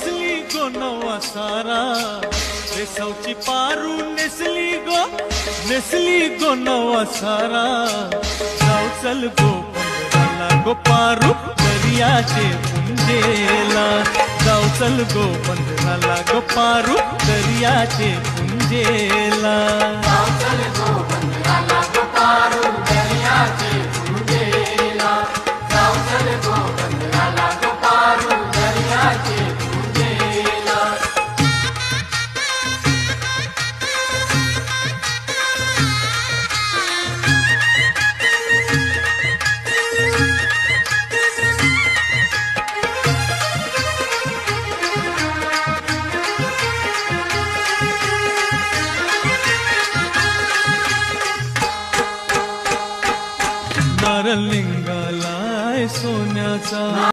नेसली गो नवा सारा रेसावची पारू नेसली गो नवा सारा जाऊ चल गो पंधराला गो पारू दर्याचे पुंजेला जाऊ चल गो पंधराला गो पारू दर्याचे पुंजेला लिंगालाय सोन्याचा